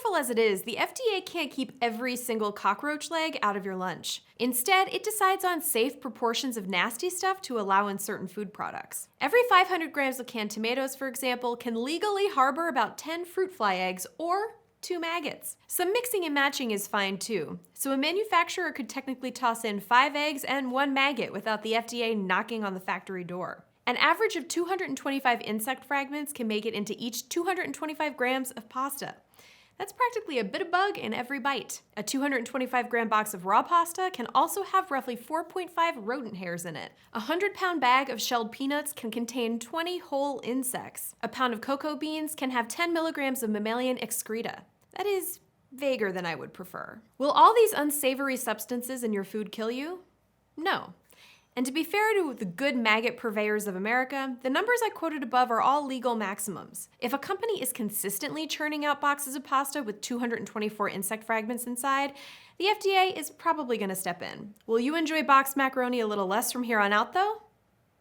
powerful as it is, the FDA can't keep every single cockroach leg out of your lunch. Instead, it decides on safe proportions of nasty stuff to allow in certain food products. Every 500 grams of canned tomatoes, for example, can legally harbor about 10 fruit fly eggs or 2 maggots. Some mixing and matching is fine too. So a manufacturer could technically toss in 5 eggs and 1 maggot without the FDA knocking on the factory door. An average of 225 insect fragments can make it into each 225 grams of pasta. That's practically a bit of bug in every bite. A 225-gram box of raw pasta can also have roughly 4.5 rodent hairs in it. A 100-pound bag of shelled peanuts can contain 20 whole insects. A pound of cocoa beans can have 10 milligrams of mammalian excreta. That is vaguer than I would prefer. Will all these unsavory substances in your food kill you? No. And to be fair to the good maggot purveyors of America, the numbers I quoted above are all legal maximums. If a company is consistently churning out boxes of pasta with 224 insect fragments inside, the FDA is probably going to step in. Will you enjoy boxed macaroni a little less from here on out, though?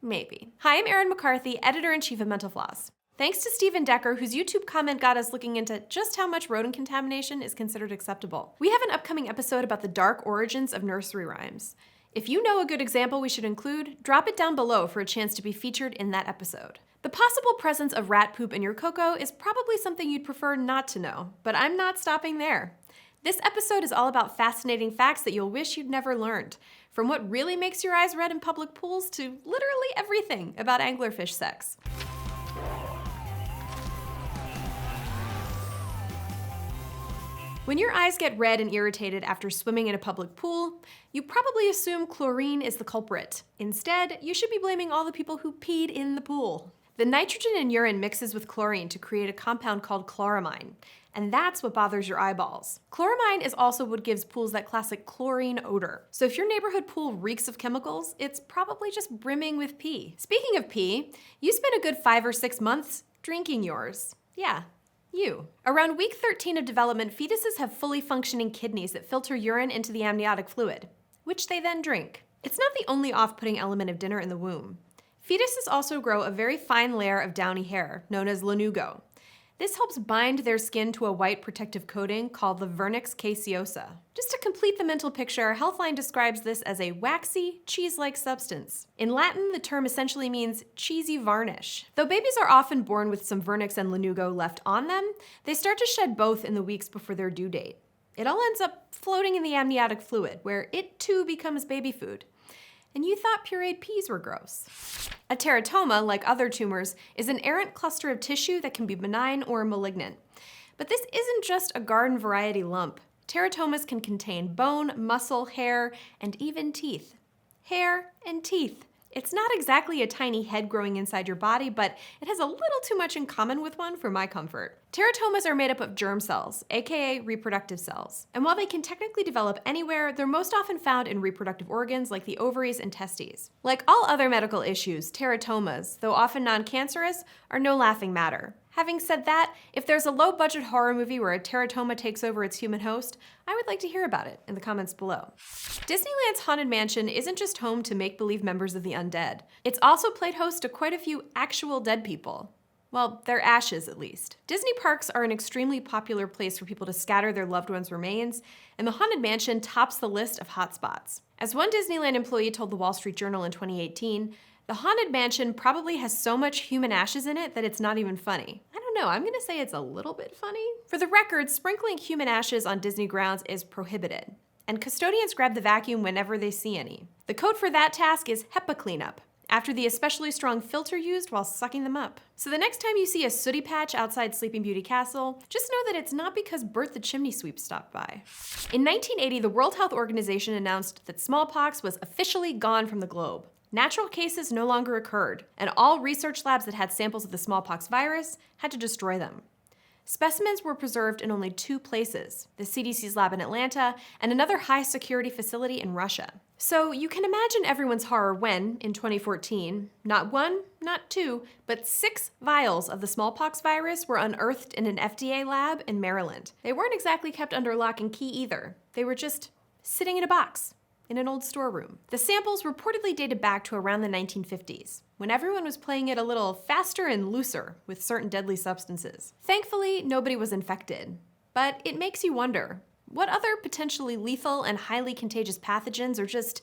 Maybe. Hi, I'm Erin McCarthy, Editor-in-Chief of Mental Floss. Thanks to Stephen Decker, whose YouTube comment got us looking into just how much rodent contamination is considered acceptable. We have an upcoming episode about the dark origins of nursery rhymes. If you know a good example we should include, drop it down below for a chance to be featured in that episode. The possible presence of rat poop in your cocoa is probably something you'd prefer not to know, but I'm not stopping there. This episode is all about fascinating facts that you'll wish you'd never learned, from what really makes your eyes red in public pools to literally everything about anglerfish sex. When your eyes get red and irritated after swimming in a public pool, you probably assume chlorine is the culprit. Instead, you should be blaming all the people who peed in the pool. The nitrogen in urine mixes with chlorine to create a compound called chloramine, and that's what bothers your eyeballs. Chloramine is also what gives pools that classic chlorine odor. So if your neighborhood pool reeks of chemicals, it's probably just brimming with pee. Speaking of pee, you spent a good 5 or 6 months drinking yours. Yeah. You. Around week 13 of development, fetuses have fully functioning kidneys that filter urine into the amniotic fluid, which they then drink. It's not the only off-putting element of dinner in the womb. Fetuses also grow a very fine layer of downy hair, known as lanugo. This helps bind their skin to a white protective coating called the vernix caseosa. Just to complete the mental picture, Healthline describes this as a waxy, cheese-like substance. In Latin, the term essentially means cheesy varnish. Though babies are often born with some vernix and lanugo left on them, they start to shed both in the weeks before their due date. It all ends up floating in the amniotic fluid, where it too becomes baby food. And you thought pureed peas were gross. A teratoma, like other tumors, is an errant cluster of tissue that can be benign or malignant. But this isn't just a garden variety lump. Teratomas can contain bone, muscle, hair, and even teeth. Hair and teeth. It's not exactly a tiny head growing inside your body, but it has a little too much in common with one for my comfort. Teratomas are made up of germ cells, aka reproductive cells. And while they can technically develop anywhere, they're most often found in reproductive organs like the ovaries and testes. Like all other medical issues, teratomas, though often non-cancerous, are no laughing matter. Having said that, if there's a low-budget horror movie where a teratoma takes over its human host, I would like to hear about it in the comments below. Disneyland's Haunted Mansion isn't just home to make-believe members of the undead. It's also played host to quite a few actual dead people. Well, their ashes, at least. Disney parks are an extremely popular place for people to scatter their loved ones' remains, and the Haunted Mansion tops the list of hotspots. As one Disneyland employee told the Wall Street Journal in 2018, the Haunted Mansion probably has so much human ashes in it that it's not even funny. I don't know, I'm gonna say it's a little bit funny. For the record, sprinkling human ashes on Disney grounds is prohibited, and custodians grab the vacuum whenever they see any. The code for that task is HEPA cleanup, after the especially strong filter used while sucking them up. So the next time you see a sooty patch outside Sleeping Beauty Castle, just know that it's not because Bert the Chimney Sweep stopped by. In 1980, the World Health Organization announced that smallpox was officially gone from the globe. Natural cases no longer occurred, and all research labs that had samples of the smallpox virus had to destroy them. Specimens were preserved in only 2 places, the CDC's lab in Atlanta and another high-security facility in Russia. So you can imagine everyone's horror when, in 2014, not 1, not 2, but 6 vials of the smallpox virus were unearthed in an FDA lab in Maryland. They weren't exactly kept under lock and key either. They were just sitting in a box in an old storeroom. The samples reportedly dated back to around the 1950s, when everyone was playing it a little faster and looser with certain deadly substances. Thankfully, nobody was infected. But it makes you wonder, what other potentially lethal and highly contagious pathogens are just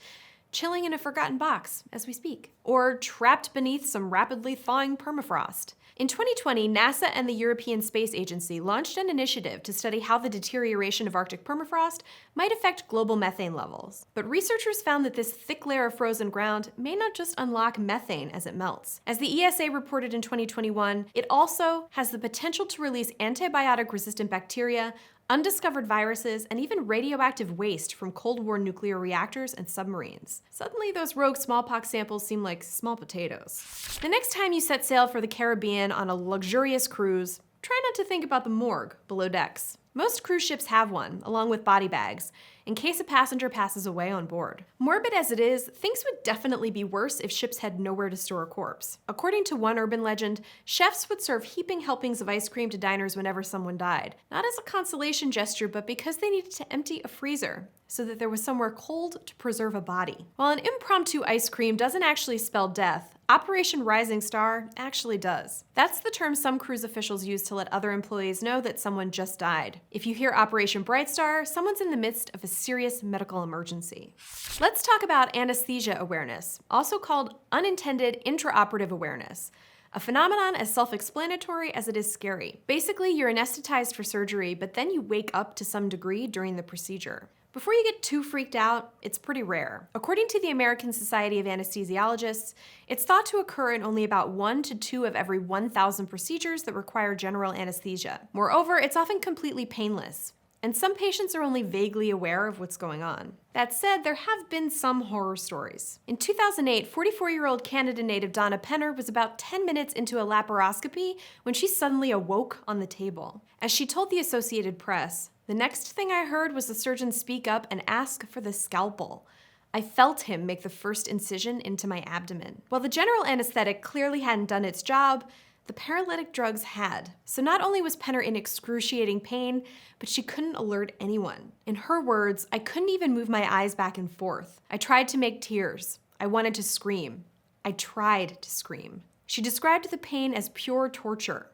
chilling in a forgotten box as we speak, or trapped beneath some rapidly thawing permafrost? In 2020, NASA and the European Space Agency launched an initiative to study how the deterioration of Arctic permafrost might affect global methane levels. But researchers found that this thick layer of frozen ground may not just unlock methane as it melts. As the ESA reported in 2021, it also has the potential to release antibiotic-resistant bacteria, undiscovered viruses, and even radioactive waste from Cold War nuclear reactors and submarines. Suddenly, those rogue smallpox samples seem like small potatoes. The next time you set sail for the Caribbean on a luxurious cruise, try not to think about the morgue below decks. Most cruise ships have one, along with body bags, in case a passenger passes away on board. Morbid as it is, things would definitely be worse if ships had nowhere to store a corpse. According to one urban legend, chefs would serve heaping helpings of ice cream to diners whenever someone died, not as a consolation gesture, but because they needed to empty a freezer so that there was somewhere cold to preserve a body. While an impromptu ice cream doesn't actually spell death, Operation Rising Star actually does. That's the term some cruise officials use to let other employees know that someone just died. If you hear Operation Bright Star, someone's in the midst of a serious medical emergency. Let's talk about anesthesia awareness, also called unintended intraoperative awareness. A phenomenon as self-explanatory as it is scary. Basically, you're anesthetized for surgery, but then you wake up to some degree during the procedure. Before you get too freaked out, it's pretty rare. According to the American Society of Anesthesiologists, it's thought to occur in only about 1 to 2 of every 1,000 procedures that require general anesthesia. Moreover, it's often completely painless, and some patients are only vaguely aware of what's going on. That said, there have been some horror stories. In 2008, 44-year-old Canada native Donna Penner was about 10 minutes into a laparoscopy when she suddenly awoke on the table. As she told the Associated Press, "The next thing I heard was the surgeon speak up and ask for the scalpel. I felt him make the first incision into my abdomen." While the general anesthetic clearly hadn't done its job, the paralytic drugs had. So not only was Penner in excruciating pain, but she couldn't alert anyone. In her words, "I couldn't even move my eyes back and forth. I tried to make tears. I wanted to scream. I tried to scream." She described the pain as pure torture.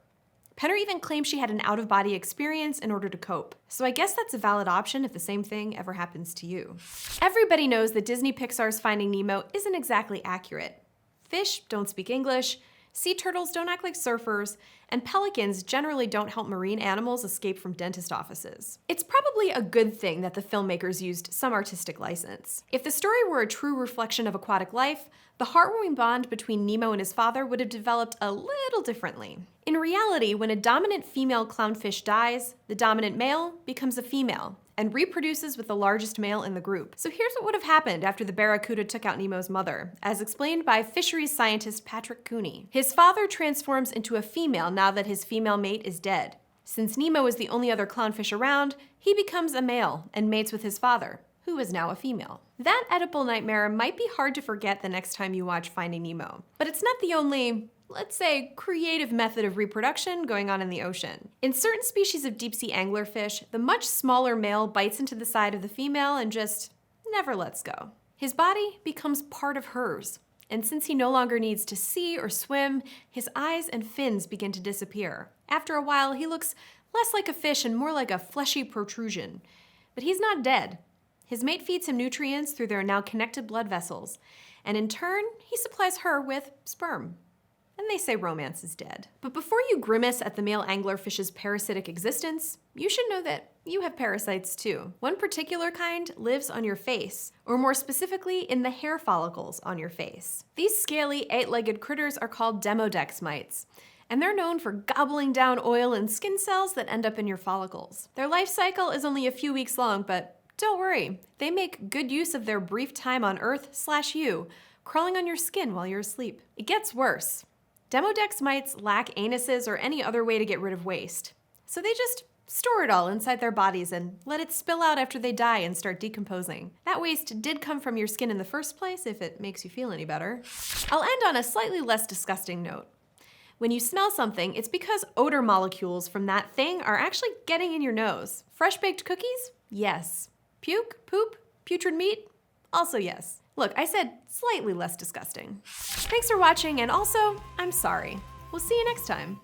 Penner even claimed she had an out-of-body experience in order to cope. So I guess that's a valid option if the same thing ever happens to you. Everybody knows that Disney Pixar's Finding Nemo isn't exactly accurate. Fish don't speak English, sea turtles don't act like surfers, and pelicans generally don't help marine animals escape from dentist offices. It's probably a good thing that the filmmakers used some artistic license. If the story were a true reflection of aquatic life, the heartwarming bond between Nemo and his father would have developed a little differently. In reality, when a dominant female clownfish dies, the dominant male becomes a female and reproduces with the largest male in the group. So here's what would have happened after the barracuda took out Nemo's mother, as explained by fisheries scientist Patrick Cooney. His father transforms into a female now that his female mate is dead. Since Nemo is the only other clownfish around, he becomes a male and mates with his father, who is now a female. That Oedipal nightmare might be hard to forget the next time you watch Finding Nemo, but it's not the only, let's say, creative method of reproduction going on in the ocean. In certain species of deep-sea anglerfish, the much smaller male bites into the side of the female and just never lets go. His body becomes part of hers, and since he no longer needs to see or swim, his eyes and fins begin to disappear. After a while, he looks less like a fish and more like a fleshy protrusion. But he's not dead. His mate feeds him nutrients through their now connected blood vessels, and in turn, he supplies her with sperm. And they say romance is dead. But before you grimace at the male anglerfish's parasitic existence, you should know that you have parasites too. One particular kind lives on your face, or more specifically, in the hair follicles on your face. These scaly, 8-legged critters are called demodex mites, and they're known for gobbling down oil and skin cells that end up in your follicles. Their life cycle is only a few weeks long, but don't worry, they make good use of their brief time on Earth/you, crawling on your skin while you're asleep. It gets worse. Demodex mites lack anuses or any other way to get rid of waste. So they just store it all inside their bodies and let it spill out after they die and start decomposing. That waste did come from your skin in the first place, if it makes you feel any better. I'll end on a slightly less disgusting note. When you smell something, it's because odor molecules from that thing are actually getting in your nose. Fresh baked cookies? Yes. Puke? Poop? Putrid meat? Also yes. Look, I said slightly less disgusting. Thanks for watching, and also, I'm sorry. We'll see you next time.